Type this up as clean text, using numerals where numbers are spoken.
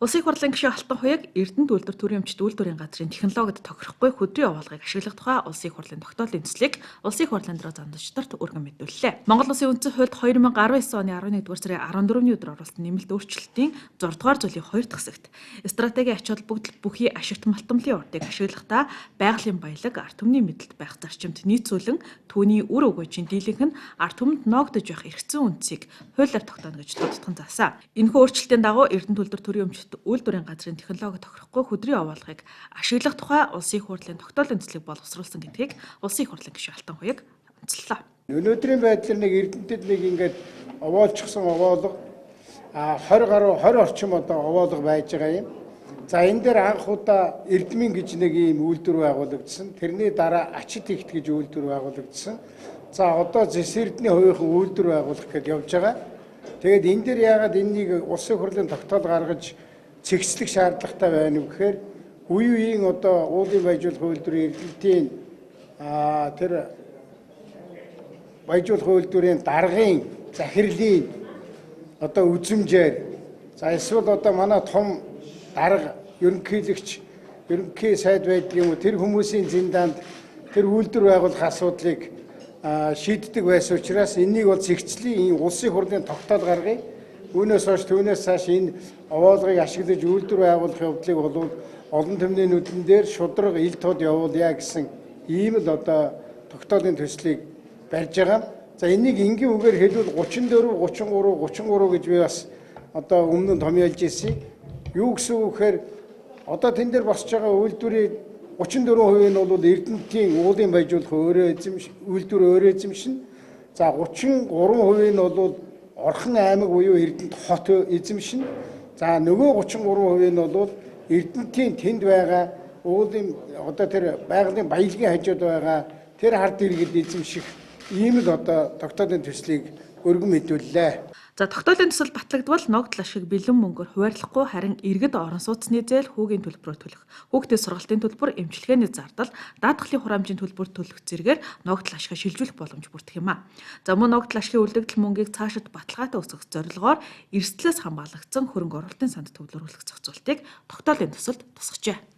Улсын их хурлын гишүүн Алтан хуяг Эрдэнэт үйлдвэр төрийн өмчт үйлдвэрийн газрын технологид тохирохгүй хөдрийн явуулгыг ашиглах тухай улсын их хурлын тогтоолын төслийг улсын их хурлын дараа зандчдарт өргөн мэдүүллээ. Монгол Улсын үндсэн хуульд 2019 оны 11-р сарын 14-ний өдөр оруулсан нэмэлт өөрчлөлтийн 6 дугаар зүйлийн 2 дахь хэсэгт стратегийн ач холбогдол бүхий ашигт малтамлын урдыг ашиглахдаа байгалийн баялаг, ард түмний мэдэлд байх зарчимд нийцүүлэн түүний үр өгөөжийн дийлэнх нь ард түмэнд ноогдож байх эрхцэн үндсийг хуулиар тогтооно гэж дуудсан заасан. Энэхүү өөрчлөлтийн дагуу Эрдэнэт үйлдвэр төрийн өмчт үйлдвэрийн газрын технологи тохирохгүй хөдрийн явуулгыг ашиглах тухай улсын их хурлын тогтоолын төслийг боловсруулсан гэдгийг улсын их хурлын гишүүн Алтан хуяг онцлоо. Өнөөдрийн байдлаар нэг Эрдэнэтэд нэг ингээд овоолчихсан овоолго 20 орчим одоо овоолго байж байгаа юм. За энэ дээр анх удаа Эрдмийн гэж нэг ийм үйлдвэр байгуулагдсан. Тэрний дараа Ачит ихт гэж үйлдвэр байгуулагдсан. За одоо Зэсэрдний хувийнхан үйлдвэр байгуулах гэж явж байгаа. Тэгээд энэ дээр яагаад энэнийг улсын хурлын тогтоол гаргаж цэгцлэх шаардлагатай байна вэ гэхээр үе үеийн одоо уулын баяжуулах үйлдвэрийн Эрдэнэтийн тэр баяжуулах үйлдвэрийн даргын захирлын одоо үзмжээр за эсвэл одоо манай том дарга ерөнхий сайд байдаг юм уу тэр хүмүүсийн зиндаанд тэр үйлдвэр байгуулах асуудлыг шийддэг байсан учраас энийг бол цэгцлийн улсын хурлын тогтоол гаргая. Үүнээс хойш түүнээс цааш энэ овоолгыг ашиглаж үйлдвэр байгуулах явдлыг бол олон түмний нүдэн дээр шудраг ил тод явуулъя гэсэн ийм л одоо тогтоолын төслийг барьж байгаа. За энийг энгийн үгээр хэлбэл 34 гэж би бас одоо өмнө нь томьёолж ирсэн. Юу гэсэн үг гэхээр одоо тэн дээр босч байгаа үйлдвэрийн 34% нь бол Эрдэнэтийн уулын баяжуулах үйлдвэр өөрөө эзэмшнэ. За 33% нь бол Орхон аймаг буюу Эрдэнэт хот эзэмшнэ. За нөгөө 33% нь бол Эрдэнэтийн тэнд байгаа уулын одоо тэр байгалийн баялагын хажууд байгаа тэр хард иргэд эзэмших ийм л одоо тогтоолын төслийг өргөн мэдүүллээ. За тогтоолын төсөл батлагдвал ногдол ашиг бэлэн мөнгөөр хуваарлахгүй харин иргэд орон сууцны зээл хүүгийн төлбөрөөр төлөх, хүүхдийн сургалтын төлбөр, эмчилгээний зардал, даатгалын хураамжийн төлбөр төлөх зэрэгээр ногдол ашигыг шилжүүлэх боломж бүрдэх юм а. За мөн ногдол ашигын үлдэгдэл мөнгийг цаашид баталгаатай өсгөх зорилгоор эрсдлээс хамгаалагдсан хөрөнгө оруулалтын санд төвлөрүүлэх зохицуултыг тогтоолын төсөлд тусгажээ.